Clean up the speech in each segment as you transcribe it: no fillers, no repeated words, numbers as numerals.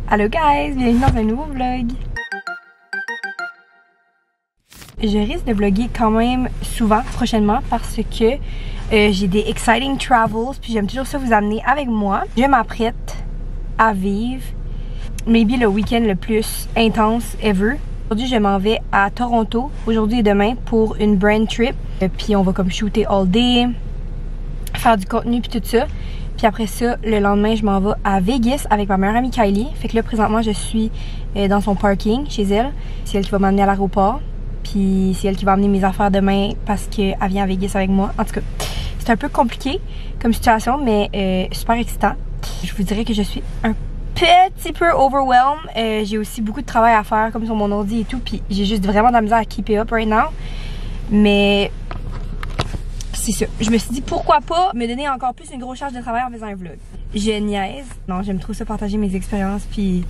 Allô guys, bienvenue dans un nouveau vlog. Je risque de vlogger quand même souvent prochainement parce que j'ai des exciting travels, puis j'aime toujours ça vous amener avec moi. Je m'apprête à vivre maybe le week-end le plus intense ever. Aujourd'hui je m'en vais à Toronto, aujourd'hui et demain pour une brand trip. Puis on va comme shooter all day, faire du contenu puis tout ça. Puis après ça, le lendemain, je m'en vais à Vegas avec ma meilleure amie Kylie. Fait que là, présentement, je suis dans son parking chez elle. C'est elle qui va m'amener à l'aéroport. Puis c'est elle qui va amener mes affaires demain parce qu'elle vient à Vegas avec moi. En tout cas, c'est un peu compliqué comme situation, mais super excitant. Je vous dirais que je suis un petit peu overwhelmed. J'ai aussi beaucoup de travail à faire comme sur mon ordi et tout. Puis j'ai juste vraiment de la misère à keep it up right now. Mais c'est ça. Je me suis dit pourquoi pas me donner encore plus une grosse charge de travail en faisant un vlog. Je niaise. Non, j'aime trop ça partager mes expériences. Puis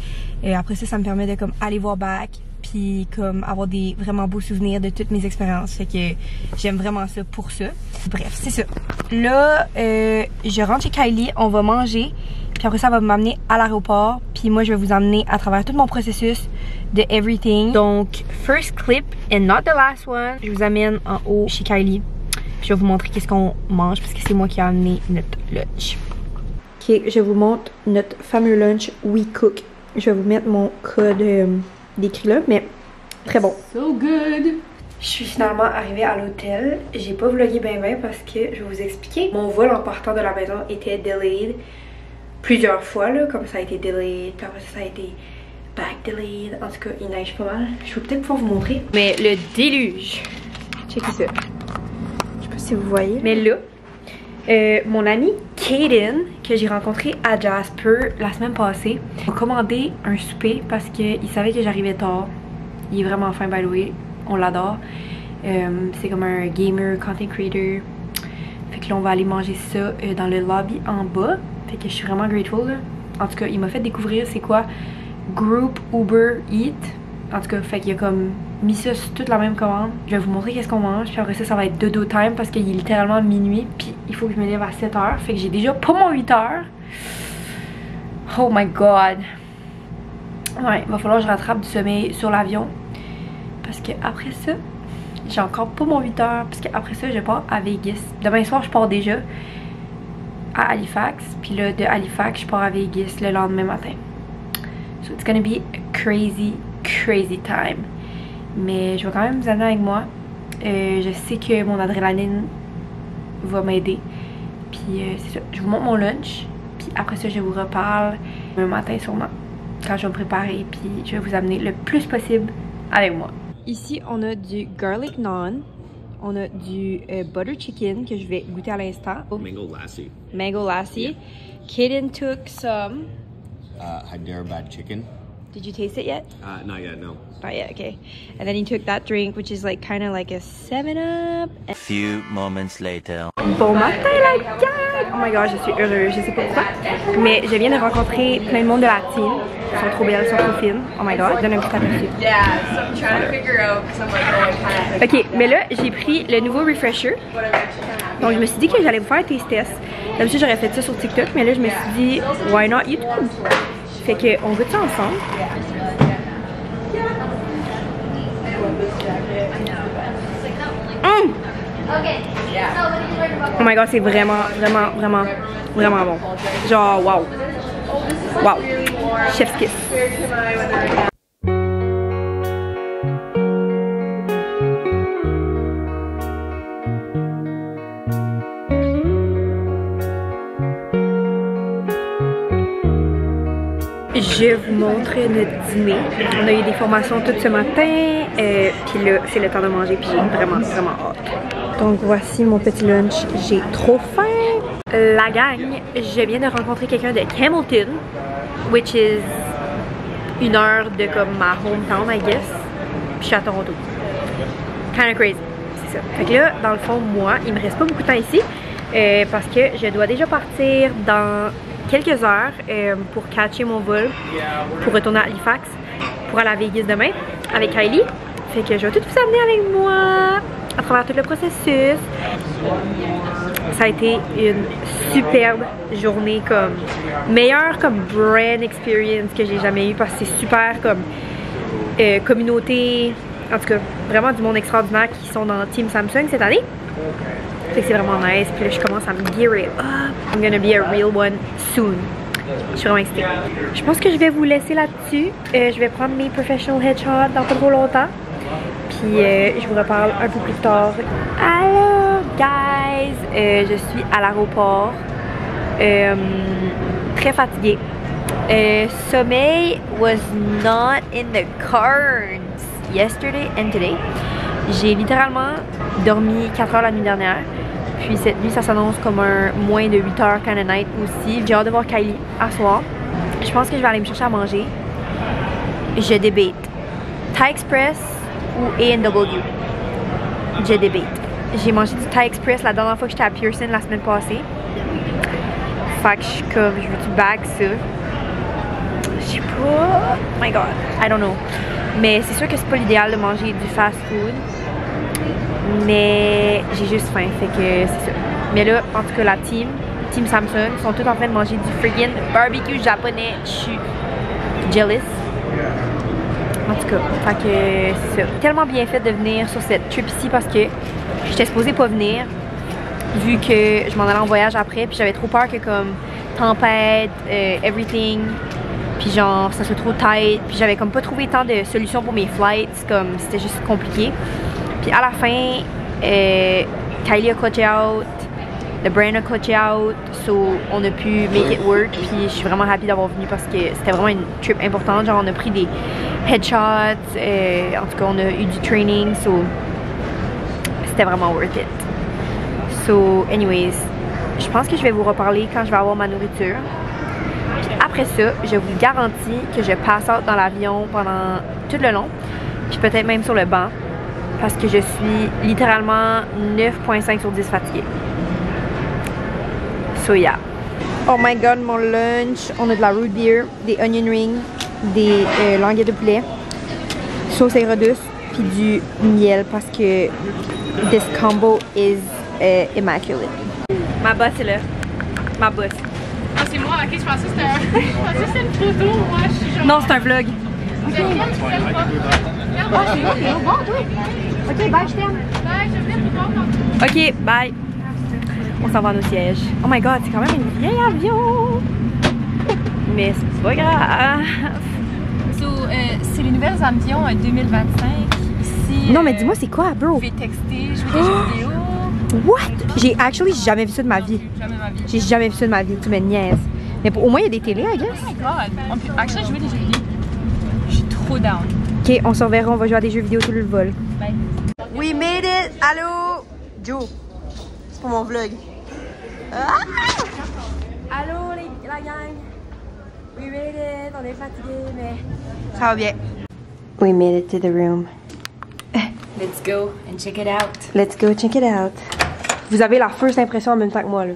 après ça, ça me permet de comme aller voir back. Puis comme avoir des vraiment beaux souvenirs de toutes mes expériences. Fait que j'aime vraiment ça pour ça. Bref, c'est ça. Là, je rentre chez Kylie, on va manger. Puis après ça, elle va m'amener à l'aéroport. Puis moi, je vais vous emmener à travers tout mon processus de everything. Donc, first clip and not the last one. Je vous amène en haut chez Kylie. Puis je vais vous montrer qu'est-ce qu'on mange parce que c'est moi qui ai amené notre lunch. Ok, je vous montre notre fameux lunch We Cook. Je vais vous mettre mon code décrit là, mais très bon. So good! Je suis finalement arrivée à l'hôtel. J'ai pas vlogué ben parce que je vais vous expliquer. Mon vol en partant de la maison était delayed plusieurs fois là, comme ça a été delayed, puis après ça a été back delayed. En tout cas, il neige pas mal. Je vais peut-être pouvoir vous montrer. Mais le déluge! Checkez ça. Si vous voyez. Mais là, mon ami Kaden, que j'ai rencontré à Jasper la semaine passée, m'a commandé un souper parce qu'il savait que j'arrivais tard. Il est vraiment fin, by the way. On l'adore. C'est comme un gamer, content creator. Fait que là, on va aller manger ça dans le lobby en bas. Fait que je suis vraiment grateful. Là. En tout cas, il m'a fait découvrir c'est quoi Group Uber Eat. En tout cas, fait qu'il a comme mis ça sur toute la même commande. Je vais vous montrer qu'est-ce qu'on mange. Puis après ça, ça va être dodo time parce qu'il est littéralement minuit. Puis il faut que je me lève à 7h. Fait que j'ai déjà pas mon 8h. Oh my god. Ouais, il va falloir que je rattrape du sommeil sur l'avion. Parce que après ça, j'ai encore pas mon 8h. Parce qu'après ça, je pars à Vegas. Demain soir, je pars déjà à Halifax. Puis là, de Halifax, je pars à Vegas le lendemain matin. So it's gonna be crazy time. Mais je vais quand même vous amener avec moi. Je sais que mon adrénaline va m'aider. Puis c'est ça. Je vous montre mon lunch. Puis après ça, je vous reparle un matin sûrement. Quand je vais me préparer. Puis je vais vous amener le plus possible avec moi. Ici, on a du garlic naan. On a du butter chicken que je vais goûter à l'instant. Mango lassi. Mango lassi. Kaden took some Hyderabad chicken. Did you taste it yet? Not yet, no. Not yet, okay. And then he took that drink, which is like kind of like a 7-Up. A few moments later. Bon matin la gang! Oh my god, je suis heureuse, je sais pas pourquoi. Mais je viens de rencontrer plein de monde de la team. Elles sont trop belles, elles sont trop fines. Oh my god, donne un petit aperçu. Yeah, so I'm trying to figure out because I'm like, oh, Ok, mais là, j'ai pris le nouveau refresher. Donc je me suis dit que j'allais vous faire un taste test. D'habitude, j'aurais fait ça sur TikTok, mais là, je me suis dit, why not YouTube? Fait que on goûte ça ensemble. Oh my god, c'est vraiment bon. Genre wow. Chef's kiss. Je vous montre notre dîner. On a eu des formations tout ce matin. Puis là, c'est le temps de manger. Puis j'ai vraiment hâte. Donc voici mon petit lunch. J'ai trop faim. La gang, je viens de rencontrer quelqu'un de Hamilton, which is 1 heure de comme ma hometown, I guess. Puis je suis à Toronto. Kinda crazy. C'est ça. Fait que là, dans le fond, moi, il me reste pas beaucoup de temps ici. Parce que je dois déjà partir dans quelques heures pour catcher mon vol pour retourner à Halifax pour aller à Vegas demain avec Kylie. Fait que je vais tout vous amener avec moi à travers tout le processus. Ça a été une superbe journée, comme meilleure comme brand experience que j'ai jamais eu parce que c'est super comme communauté, en tout cas vraiment du monde extraordinaire qui sont dans Team Samsung cette année. Fait que c'est vraiment nice. Puis là je commence à me gear it up. I'm gonna be a real one soon. Je suis vraiment excitée. Je pense que je vais vous laisser là-dessus. Je vais prendre mes professional headshots dans pas trop longtemps. Puis je vous reparle un peu plus tard. Allô guys! Je suis à l'aéroport. Très fatiguée. Sommeil was not in the cards yesterday and today. J'ai littéralement dormi 4 heures la nuit dernière. Puis cette nuit, ça s'annonce comme un moins de 8 heures kind of night aussi. J'ai hâte de voir Kylie à soir. Je pense que je vais aller me chercher à manger. Je débate. Thai Express ou A&W? Je débate. J'ai mangé du Thai Express la dernière fois que j'étais à Pearson la semaine passée. Fait que je suis comme, je veux-tu bag ça? Je sais pas. Oh my god. I don't know. Mais c'est sûr que c'est pas l'idéal de manger du fast food. Mais j'ai juste faim, fait que c'est ça. Mais là, en tout cas, la team Samsung sont tous en train de manger du friggin' barbecue japonais. Je suis jealous. En tout cas, fait que c'est ça. Tellement bien fait de venir sur cette trip ici parce que j'étais supposée pas venir vu que je m'en allais en voyage après. Puis j'avais trop peur que comme tempête, everything, puis genre ça soit trop tight. Puis j'avais comme pas trouvé tant de solutions pour mes flights, comme c'était juste compliqué. Puis à la fin, Kylie a coaché out, le brand a coaché out, so on a pu make it work. Puis je suis vraiment happy d'avoir venu parce que c'était vraiment une trip importante. Genre on a pris des headshots, en tout cas on a eu du training, so c'était vraiment worth it. So anyways, je pense que je vais vous reparler quand je vais avoir ma nourriture. Puis après ça, je vous garantis que je passe out dans l'avion pendant tout le long, puis peut-être même sur le banc. Parce que je suis littéralement 9.5 sur 10 fatiguée. So yeah. Oh my god, mon lunch. On a de la root beer, des onion rings, des languettes de poulet, sauce aigre douce, puis du miel parce que this combo is immaculate. Ma boss est là. Ma boss. Ah, c'est moi, ok, je pensais que c'était une photo. Moi, je suis genre. Non, c'est un vlog. C'est lequel, Ah, c'est moi, c'est bon, toi. Ok, bye, je t'aime. Bye, je viens pour voir. Ok, bye. On s'en va à nos sièges. Oh my god, c'est quand même une vieille avion. Mais c'est pas grave. So, c'est les nouvelles avions 2025 ici. Non, mais dis-moi, c'est quoi, bro? Je vais texter, je fais des jeux vidéo. What? J'ai jamais vu ça de ma vie. Jamais ma vie. J'ai jamais vu ça de ma vie. Tu me niaises. Mais au moins, il y a des télés, I guess. Oh my god. On peut actually jouer des jeux vidéo. Je suis trop down. Ok, on se reverra. On va jouer à des jeux vidéo tout le vol. Bye. We made it! Allô? Joe. C'est pour mon vlog. Ah! Allô, la gang. We made it. On est fatigués, mais ça va bien. We made it to the room. Let's go and check it out. Let's go check it out. Vous avez la first impression en même temps que moi, là.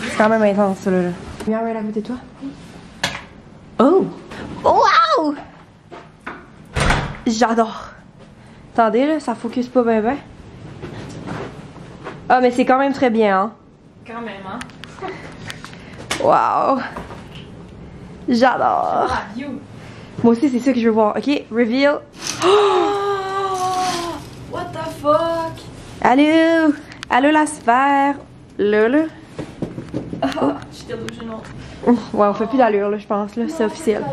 C'est quand même intense, ça, là. Viens, right à côté de toi. Oh! Wow! J'adore. Attendez, là, ça focus pas bien, bien. Ah, mais c'est quand même très bien, hein? Quand même, hein? Wow! J'adore. Ah, view. Moi aussi, c'est ça que je veux voir. Ok, reveal. What the fuck? Allô? Allô, la sphère. Là, là. Oh, je suis delusional. Ouais, on fait plus d'allure, là, je pense, là. C'est officiel.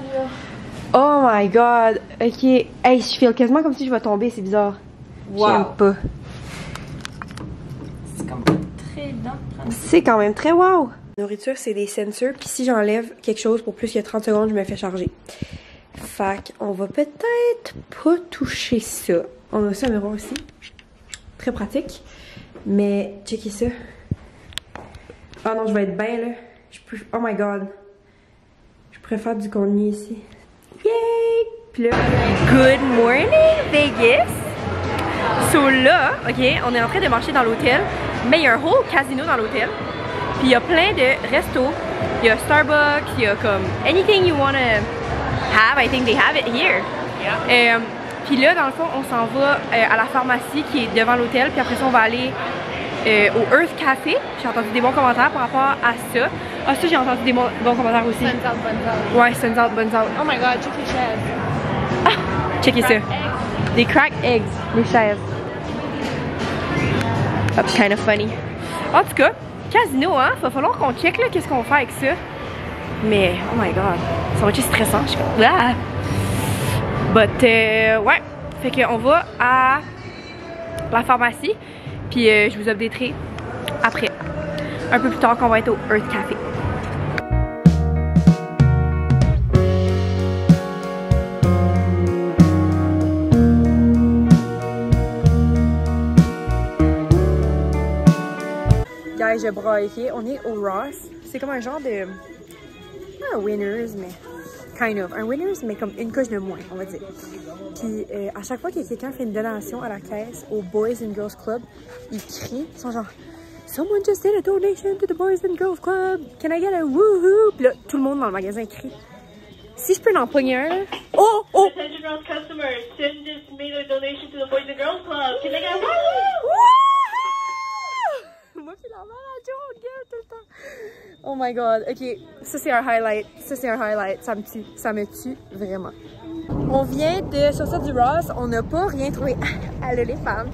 Oh my god. Ok. Hey, je feel quasiment comme si je vais tomber, c'est bizarre. Wow. J'aime pas. C'est comme très lent. C'est quand même très wow. Nourriture, c'est des sensors. Puis si j'enlève quelque chose pour plus que 30 secondes, je me fais charger. Fait qu'on va peut-être pas toucher ça. On a aussi un miroir aussi. Très pratique. Mais checkez ça. Ah non, je vais être bien là. Oh my god. Je préfère du contenu ici. Yay! Puis là, good morning Vegas! So là, ok, on est en train de marcher dans l'hôtel. Mais il y a un whole casino dans l'hôtel. Puis il y a plein de restos. Il y a Starbucks, il y a comme anything you wanna have, I think they have it here. Puis là, dans le fond, on s'en va à la pharmacie qui est devant l'hôtel. Puis après ça, on va aller au Earth Café. J'ai entendu des bons commentaires par rapport à ça. Ah, ça, j'ai entendu des bons commentaires aussi. Suns out, buns out. Ouais, Suns out, buns out. Oh my god, check les chaises. Ah, checkez ça. Des cracked eggs, les chaises. That's kind of funny. En tout cas, casino, hein? Va falloir qu'on check là, qu'est-ce qu'on fait avec ça. Mais, oh my god, ça va être stressant. Je suis comme, ah! But, ouais. Fait qu'on va à la pharmacie. Puis, je vous updaterai après. Un peu plus tard qu'on va être au Earth Café. Guys, je braille, ok? On est au Ross. C'est comme un genre de... Pas un Winners, mais... Kind of. Un Winners, mais comme une coche de moins, on va dire. Puis à chaque fois que quelqu'un fait une donation à la caisse au Boys and Girls Club, ils crient. Ils sont genre... Someone just did a donation to the Boys and Girls Club. Can I get a woohoo? Puis là, tout le monde dans le magasin crie. Si je peux l'en pogner un, là... Oh! Oh! Attention girls customers, Sin just made a donation to the Boys and Girls Club. Can I get a woohoo? Moi qui l'en mets la joke, tout le temps. Oh my god, ok, ça c'est un highlight, ça me tue vraiment. On vient de sortir du Ross, on n'a pas rien trouvé. Allô les femmes.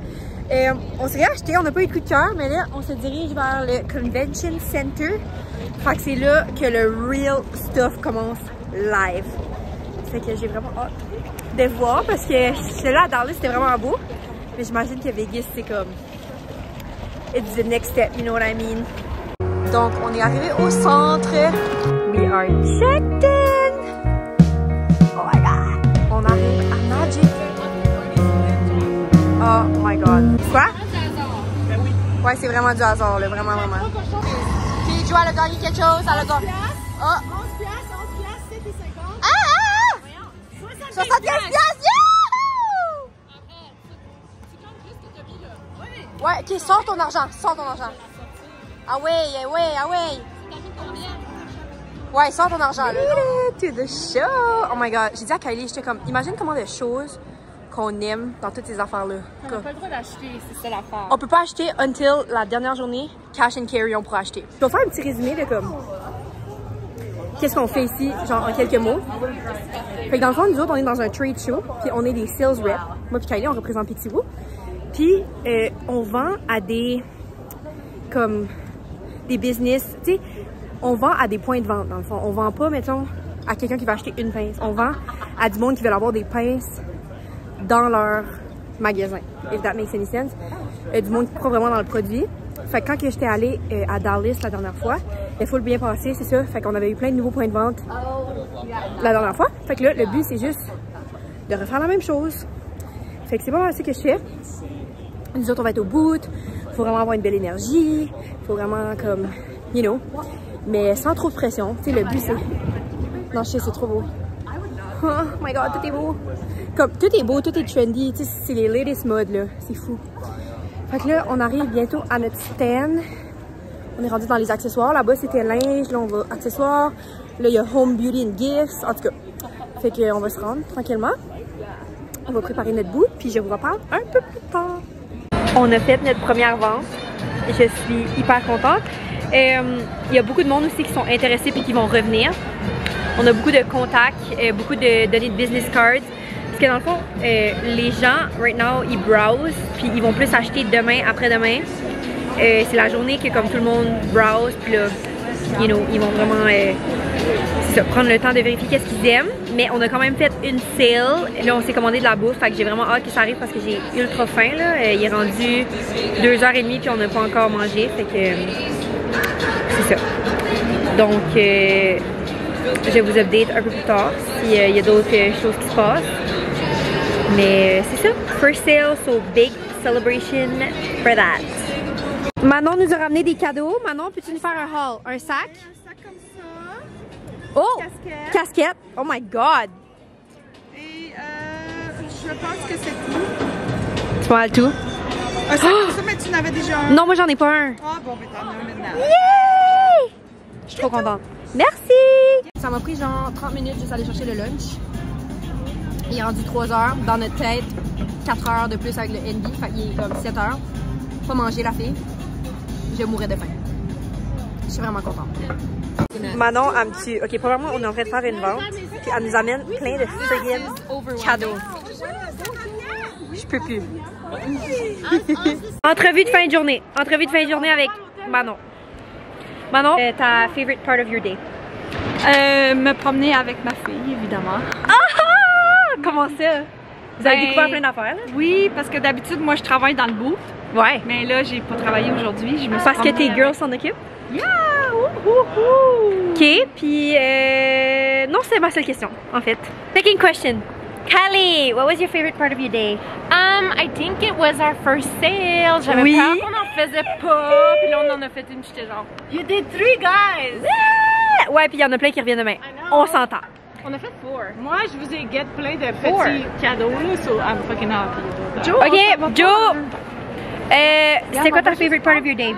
On s'est réacheté, on n'a pas eu de coup de cœur, mais là on se dirige vers le Convention Center. Fait que c'est là que le real stuff commence live. Fait que j'ai vraiment hâte de voir parce que celui-là à Dallas c'était vraiment beau. Mais j'imagine que Vegas c'est comme... It's the next step, you know what I mean? Donc, on est arrivé au centre. We are checked in. Oh my god. On arrive à Magic. Oh my god. Quoi? Ouais, c'est vraiment du hasard, là. Vraiment, vraiment. Puis, Joie, elle a gagné quelque chose. Elle a gagné. Oh. 11$, 7 et 50. Ah! 75$! Ouais, ok, sors ton argent, Ah ouais, ah ouais. Ouais, sors ton argent, là. To the show! Oh my god, j'ai dit à Kylie, j'étais comme, imagine comment de choses qu'on aime dans toutes ces affaires-là. On n'a pas le droit d'acheter, c'est ça l'affaire. On peut pas acheter until la dernière journée, cash and carry, on pourra acheter. Je vais faire un petit résumé de comme, qu'est-ce qu'on fait ici, genre en quelques mots. Fait que dans le fond, nous autres, on est dans un trade show, puis on est des sales reps. Moi et Kylie, on représente Petit-Woo. Puis, on vend à des, comme, des business, tu sais, on vend à des points de vente, dans le fond. On vend pas, mettons, à quelqu'un qui va acheter une pince. On vend à du monde qui veut avoir des pinces dans leur magasin, if that makes any sense. Du monde qui croit vraiment dans le produit. Fait que quand j'étais allée à Dallas la dernière fois, il faut le bien passer, c'est ça. Fait qu'on avait eu plein de nouveaux points de vente la dernière fois. Fait que là, le but, c'est juste de refaire la même chose. Fait que c'est pas mal ça que je fais. Nous autres, on va être au bout, il faut vraiment avoir une belle énergie, il faut vraiment comme, you know, mais sans trop de pression. Tu sais, le but c'est... Non, je sais, c'est trop beau. Oh my god, tout est beau. Comme, tout est beau, tout est trendy, tu sais, c'est les latest modes, là, c'est fou. Fait que là, on arrive bientôt à notre stand. On est rendu dans les accessoires. Là-bas, c'était linge, là, on va accessoires. Là, il y a home beauty and gifts, en tout cas. Fait qu'on va se rendre tranquillement. On va préparer notre bout, puis je vous reparle un peu plus tard. On a fait notre première vente. Je suis hyper contente. Il y a beaucoup de monde aussi qui sont intéressés et qui vont revenir. On a beaucoup de contacts, beaucoup de données de business cards. Parce que dans le fond, les gens, right now, ils browse puis ils vont plus acheter demain, après-demain. C'est la journée que comme tout le monde browse, puis là, you know, ils vont vraiment prendre le temps de vérifier qu'est-ce qu'ils aiment. Mais on a quand même fait une sale. Là, on s'est commandé de la bouffe, fait que j'ai vraiment hâte que ça arrive parce que j'ai ultra faim, là. Il est rendu 2h30 puis on n'a pas encore mangé, fait que c'est ça. Donc, je vais vous update un peu plus tard s'il y a d'autres choses qui se passent. Mais c'est ça, first sale, so big celebration for that. Manon nous a ramené des cadeaux. Manon, peux-tu nous faire un haul? Un sac? Un sac comme ça. Oh! Casquette. Casquette! Oh my god! Et je pense que c'est tout. C'est pas mal tout? Un sac comme ça, mais tu n'avais déjà un. Non, moi j'en ai pas un. Ah bon, mais t'en as un maintenant. Yay! Je suis trop contente. Merci! Ça m'a pris genre 30 minutes juste aller chercher le lunch. Il est rendu 3 heures. Dans notre tête, 4 heures de plus avec le NB. Fait qu'il est comme 7 heures. Pas manger la fille. je mourrais de faim. Je suis vraiment contente. Manon, elle me tue. Ok, premièrement, on est en train de faire une vente. Puis elle nous amène plein de friggin' cadeaux. Je peux plus. Entrevue de fin de journée. Entrevue de fin de journée avec Manon. Manon, ta favorite part of your day? Me promener avec ma fille, évidemment. Ah! Comment ça? Vous avez découvert plein d'affaires? Oui, parce que d'habitude, moi, je travaille dans le booth. Ouais. Mais là, j'ai pas travaillé aujourd'hui. Parce que tes girls s'en occupent? Yeah! Ok, puis non, c'est ma seule question, en fait. Second question. Kylie, what was your favorite part of your day? I think it was our first sale. J'avais Oui. peur qu'on en faisait pas. Puis là, on en a fait une. J'étais genre, you did 3 guys. Ah! Ouais, puis il y en a plein qui reviennent demain. On s'entend. On a fait 4. Moi, je vous ai get plein de petits cadeaux, là, so I'm fucking happy. Ok, Joe. C'est quoi ta favorite part of your day?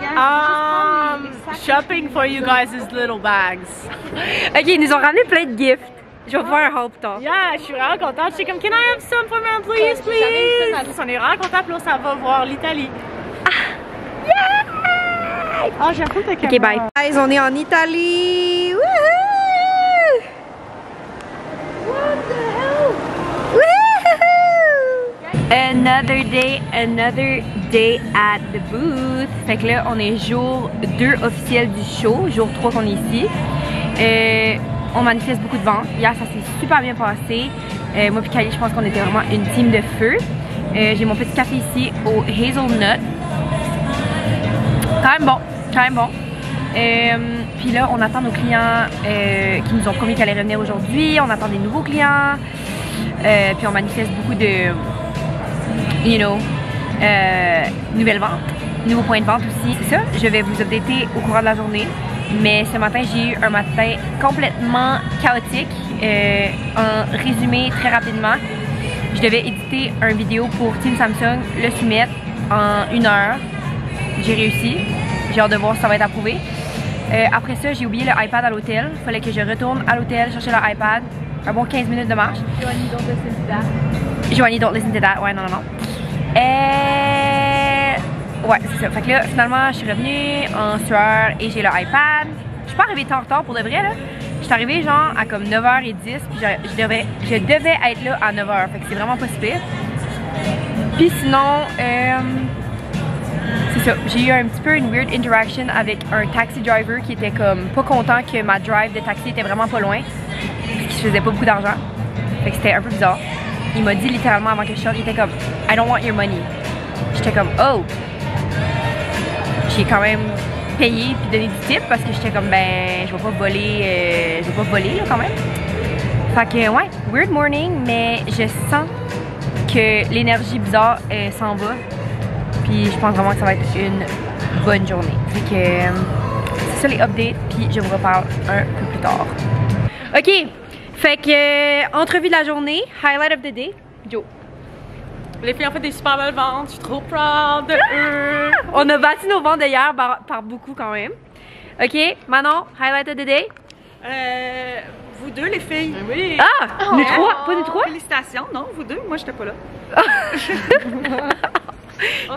Shopping for you guys' little bags. Ok, ils nous ont ramené plein de gifts. Je vais faire un haul plus tard. Yeah, je suis vraiment contente. J'étais comme, can I have some for me, please, please? On est vraiment contents, puis là, ça va voir l'Italie. Ah, j'avoue ta caméra. Ok, bye. Guys, on est en Italie. Woohoo! What the hell? Woohoo! Another day at the booth. Fait que là, on est jour 2 officiel du show, jour 3 qu'on est ici. On manifeste beaucoup de ventes. Hier, ça s'est super bien passé. Moi et Kylie, je pense qu'on était vraiment une team de feu. J'ai mon petit café ici au Hazelnut. Quand même bon, quand même bon. Puis là, on attend nos clients qui nous ont promis qu'elle allait revenir aujourd'hui. On attend des nouveaux clients. Puis on manifeste beaucoup de, you know, nouvelles ventes, nouveaux points de vente aussi. C'est ça, je vais vous updater au courant de la journée. Mais ce matin, j'ai eu un matin complètement chaotique. En résumé, très rapidement, je devais éditer une vidéo pour Team Samsung, le soumettre en 1 heure. J'ai réussi. J'ai hâte de voir si ça va être approuvé. Après ça, j'ai oublié le iPad à l'hôtel. Il fallait que je retourne à l'hôtel chercher le iPad. Un bon 15 minutes de marche. Joanie, don't listen to that. Joanie, don't listen to that. Ouais, non. Ouais, c'est ça. Fait que là, finalement, je suis revenue en sueur et j'ai le iPad. Je suis pas arrivée en retard pour de vrai, là. Je suis arrivée genre à comme 9h10, puis je devais être là à 9h. Fait que c'est vraiment pas si pire. Puis sinon, c'est ça. J'ai eu un petit peu une weird interaction avec un taxi driver qui était comme pas content que ma drive de taxi était vraiment pas loin. Puis que je faisais pas beaucoup d'argent. Fait que c'était un peu bizarre. Il m'a dit littéralement avant que je sorte, il était comme I don't want your money. J'étais comme oh. J'ai quand même payé puis donné du tip parce que j'étais comme ben je vais pas voler là quand même. Fait que ouais, weird morning, mais je sens que l'énergie bizarre s'en va. Puis je pense vraiment que ça va être une bonne journée. Fait que c'est ça les updates, puis je vous reparle un peu plus tard. Ok, fait que entrevue de la journée, highlight of the day, Joe. Les filles ont fait des super belles ventes, je suis trop proud de eux. On a battu nos ventes d'hier par beaucoup quand même. Ok, Manon, highlight of the day. Vous deux les filles. Oui. Ah, nous trois, pas nous trois? Félicitations, non, vous deux, moi j'étais pas là.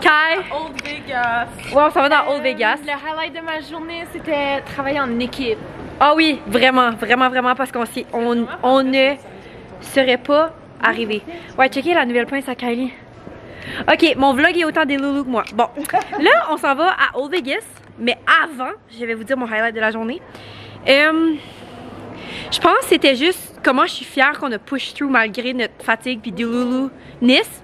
Kai. Old Vegas. Ouais, on s'en va dans Old Vegas. Le highlight de ma journée, c'était travailler en équipe. Ah oui, vraiment, parce qu'on ne serait pas arrivé. Ouais, checker la nouvelle pince à Kylie. Ok, mon vlog est autant des loulous que moi. Bon, là, on s'en va à Old Vegas. Mais avant, je vais vous dire mon highlight de la journée. Je pense que c'était juste comment je suis fière qu'on a push through malgré notre fatigue puis du loulou-ness.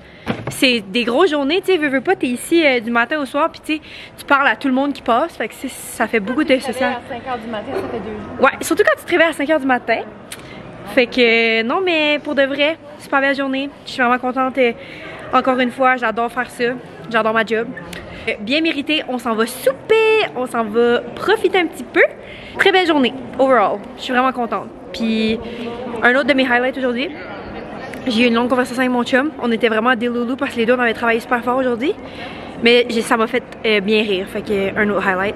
C'est des grosses journées, tu sais, veux pas, t'es ici du matin au soir, puis tu sais, tu parles à tout le monde qui passe, fait que ça fait beaucoup de social. À 5h du matin, ça fait 2 jours. Ouais, surtout quand tu te réveilles à 5h du matin. Fait que non, mais pour de vrai, super belle journée. Je suis vraiment contente. Encore une fois, j'adore faire ça. J'adore ma job. Bien mérité, on s'en va souper, on s'en va profiter un petit peu. Très belle journée, overall. Je suis vraiment contente. Puis, un autre de mes highlights aujourd'hui, j'ai eu une longue conversation avec mon chum. On était vraiment des loulous parce que les deux, on avait travaillé super fort aujourd'hui. Mais ça m'a fait bien rire. Fait que un autre highlight.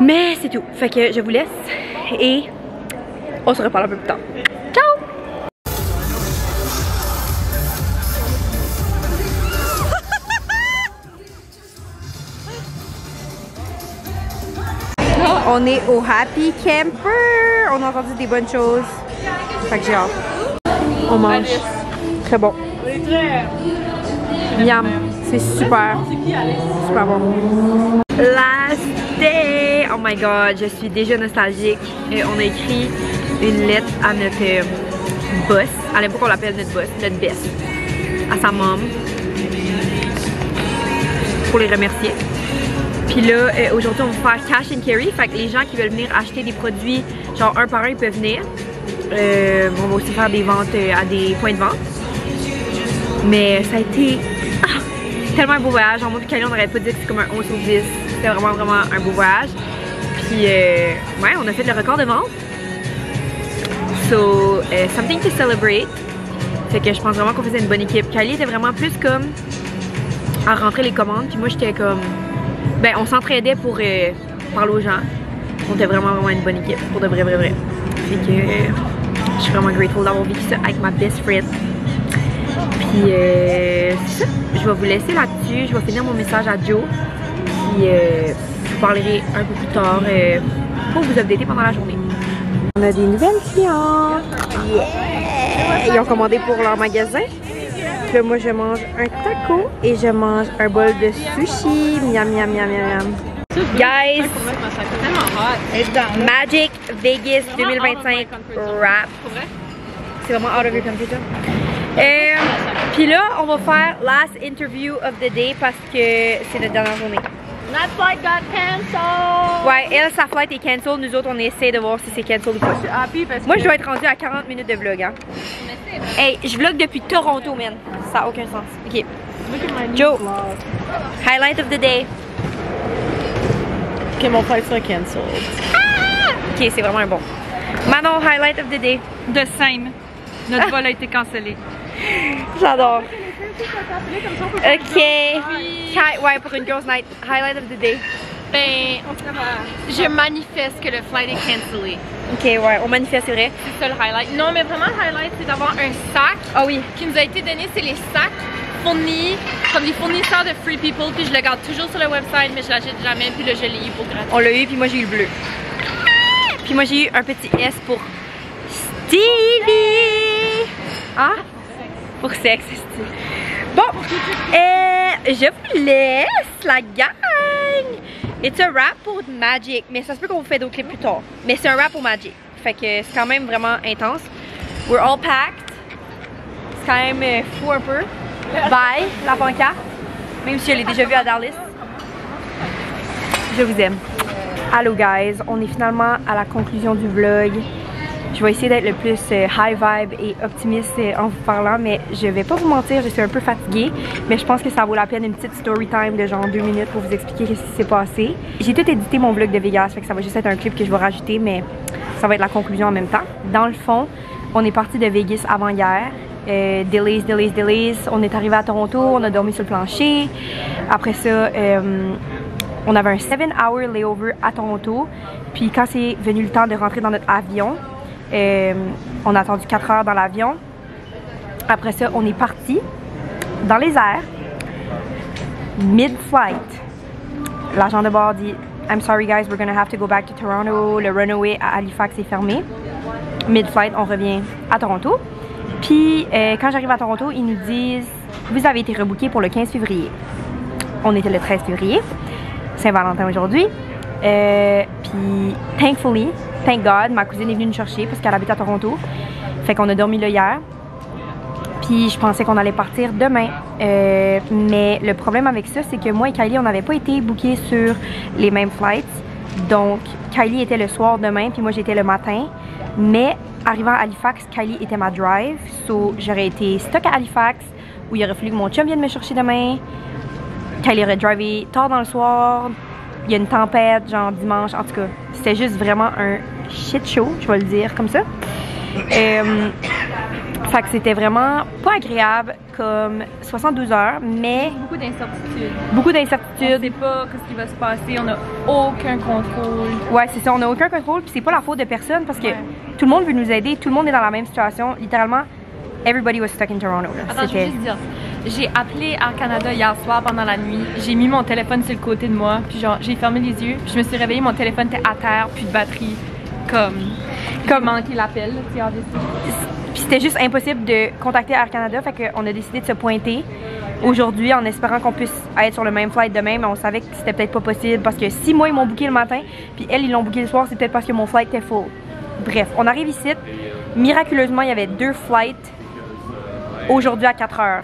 Mais c'est tout. Fait que je vous laisse et on se reparle un peu plus tard. Ciao! On est au Happy Camper. On a entendu des bonnes choses. Fait que j'ai hâte. On mange. Très bon. Miam. C'est super. Super bon. Last day. Oh my god, je suis déjà nostalgique. On a écrit une lettre à notre boss. À l'époque, on l'appelle notre boss, notre best. À sa mom. Pour les remercier. Puis là, aujourd'hui, on va faire cash and carry. Fait que les gens qui veulent venir acheter des produits, genre un par un, ils peuvent venir. On va aussi faire des ventes à des points de vente. Mais ça a été tellement un beau voyage. En moi et Kylie, on n'aurait pas dit que c'est comme un 11 sur 10. C'était vraiment, vraiment un beau voyage. Puis, ouais, on a fait le record de vente. So, something to celebrate. Fait que je pense vraiment qu'on faisait une bonne équipe. Kylie était vraiment plus comme à rentrer les commandes. Puis moi, j'étais comme... Ben, on s'entraidait pour parler aux gens. On était vraiment, vraiment une bonne équipe. Pour de vrai, vrai, vrai. Fait que je suis vraiment grateful d'avoir vécu ça avec ma best friend. Puis c'est ça. Je vais vous laisser là-dessus. Je vais finir mon message à Joe. Puis je vous parlerai un peu plus tard pour vous updater pendant la journée. On a des nouvelles clientes. Yeah! Ils ont commandé pour leur magasin. Puis là, moi, je mange un taco et je mange un bol de sushi. Miam, miam, miam, miam, miam. Guys, Magic Vegas 2025 wrap. C'est vraiment out of your computer. Puis là, on va faire last interview of the day parce que c'est notre dernière journée. That flight got canceled! Ouais, elle, sa flight est cancelled. Nous autres, on essaie de voir si c'est cancelled ou pas. Je suis happy parce Moi, que... je dois être rendue à 40 minutes de vlog, hein. Hey, je vlog depuis Toronto, man. Ça n'a aucun sens. Ok. Joe, highlight of the day. Ok, mon flight sera cancelled. Ah! Ok, c'est vraiment un bon. Manon, highlight of the day. The same. Notre vol a été cancellé. J'adore. Ok. Ouais, pour une girls night. Highlight of the day. Ben, je manifeste que le flight est cancellé. Ok, ouais, on manifeste, c'est vrai. C'est ça le highlight. Non, mais vraiment le highlight, c'est d'avoir un sac Ah oui. qui nous a été donné. C'est les sacs fournis comme les fournisseurs de Free People. Puis je le garde toujours sur le website, mais je l'achète jamais. Puis là, je l'ai eu pour gratuit. On l'a eu, puis moi j'ai eu le bleu. Puis moi j'ai eu un petit S pour Stevie. Ah? Pour sexe, Stevie. Bon, je vous laisse, la gang. It's a wrap pour Magic, mais ça se peut qu'on vous fait d'autres clips plus tard. Mais c'est un wrap pour Magic, fait que c'est quand même vraiment intense. We're all packed. C'est quand même fou un peu. Bye, la pancarte. Même si je l'ai déjà vu à Dallas. Je vous aime. Allô guys, on est finalement à la conclusion du vlog. Je vais essayer d'être le plus high vibe et optimiste en vous parlant, mais je vais pas vous mentir, je suis un peu fatiguée, mais je pense que ça vaut la peine une petite story time de genre 2 minutes pour vous expliquer ce qui s'est passé. J'ai tout édité mon vlog de Vegas, fait que ça va juste être un clip que je vais rajouter, mais ça va être la conclusion en même temps. Dans le fond, on est parti de Vegas avant-hier. Delays. On est arrivé à Toronto, on a dormi sur le plancher. Après ça, on avait un 7-hour layover à Toronto. Puis quand c'est venu le temps de rentrer dans notre avion, on a attendu 4 heures dans l'avion. Après ça, on est parti dans les airs. Mid-flight, l'agent de bord dit I'm sorry guys, we're gonna have to go back to Toronto. Le runway à Halifax est fermé. Mid-flight, on revient à Toronto. Puis quand j'arrive à Toronto, ils nous disent vous avez été rebooké pour le 15 février. On était le 13 février. Saint-Valentin aujourd'hui. Puis thankfully, thank God, ma cousine est venue nous chercher parce qu'elle habite à Toronto. Fait qu'on a dormi là hier. Puis je pensais qu'on allait partir demain. Mais le problème avec ça, c'est que moi et Kylie, on n'avait pas été bookés sur les mêmes flights. Donc Kylie était le soir demain, puis moi j'étais le matin. Mais arrivant à Halifax, Kylie était ma drive. So j'aurais été stuck à Halifax, où il aurait fallu que mon chum vienne me chercher demain. Kylie aurait drivé tard dans le soir. Il y a une tempête, genre dimanche. En tout cas, c'était juste vraiment un shit show, je vais le dire comme ça. Fait que c'était vraiment pas agréable comme 72 heures, mais... Beaucoup d'incertitudes. Beaucoup On d'incertitudes. sait pas ce qui va se passer, on a aucun contrôle. Ouais, c'est ça, on n'a aucun contrôle, puis c'est pas la faute de personne parce que tout le monde veut nous aider, tout le monde est dans la même situation. Littéralement, everybody was stuck in Toronto. Attends, je veux juste dire, J'ai appelé Air Canada hier soir pendant la nuit. J'ai mis mon téléphone sur le côté de moi, puis genre j'ai fermé les yeux, puis je me suis réveillée, mon téléphone était à terre, plus de batterie, comme manqué l'appel. Puis c'était juste impossible de contacter Air Canada, fait qu'on a décidé de se pointer aujourd'hui en espérant qu'on puisse être sur le même flight demain, mais on savait que c'était peut-être pas possible parce que si moi ils m'ont booké le matin, puis elles ils l'ont booké le soir, c'est peut-être parce que mon flight était full. Bref, on arrive ici, miraculeusement il y avait 2 flights aujourd'hui à 4h.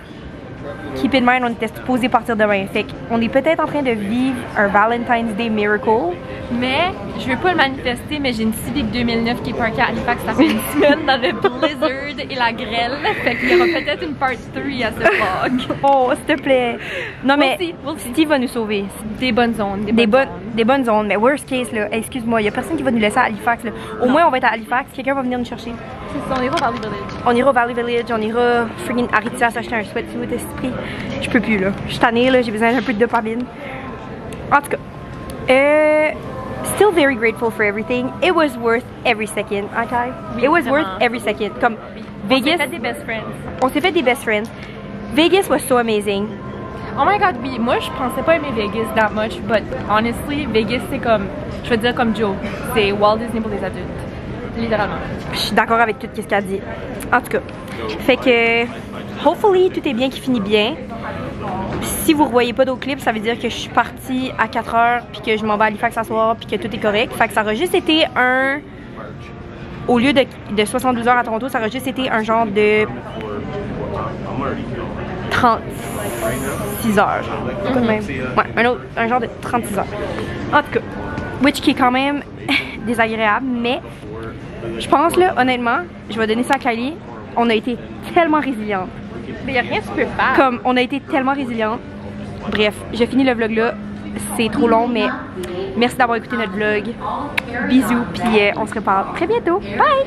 Keep in mind, on était supposé partir demain, fait qu'on est peut-être en train de vivre un Valentine's Day miracle. Mais je veux pas le manifester, mais j'ai une Civic 2009 qui est parkée à Halifax, ça fait une semaine dans le blizzard et la grêle. Fait qu'il y aura peut-être une part 3 à ce vlog. Oh, s'il te plaît. Non mais Steve va nous sauver. Des bonnes zones. Des bonnes zones, mais worst case là, excuse-moi, il y a personne qui va nous laisser à Halifax là. Au moins on va être à Halifax, quelqu'un va venir nous chercher. C'est ça, on ira au Valley Village. On ira au Valley Village, on ira freaking Aritzia s'acheter un sweatsuit à ce prix. Je peux plus là, je suis tannée là, j'ai besoin d'un peu de dopamine. En tout cas, still very grateful for everything. It was worth every second, okay? Oui, it was vraiment. worth every second. Comme Vegas. On s'est fait des best friends. On s'est fait des best friends. Vegas was so amazing. Oh my god, oui. Moi, je pensais pas aimer Vegas that much, but honestly, Vegas, c'est comme, je veux dire comme Joe, c'est Walt Disney pour les adultes. Littéralement. Je suis d'accord avec tout ce qu'elle dit. En tout cas, fait que, hopefully, tout est bien qui finit bien. Si vous ne revoyez pas d'autres clips, ça veut dire que je suis partie à 4h puis que je m'en vais à Halifax ce soir puis que tout est correct. Fait que ça aurait juste été un... Au lieu de 72 heures à Toronto, ça aurait juste été un genre de 36 heures. Genre. Même. Ouais, un genre de 36 heures. En tout cas, which qui est quand même désagréable, mais je pense là, honnêtement, je vais donner ça à Kylie, on a été tellement résilientes. Mais y a rien que tu peux faire. Comme on a été tellement résilientes. Bref, je finis le vlog là. C'est trop long, mais merci d'avoir écouté notre vlog. Bisous, puis on se reparle très bientôt. Bye!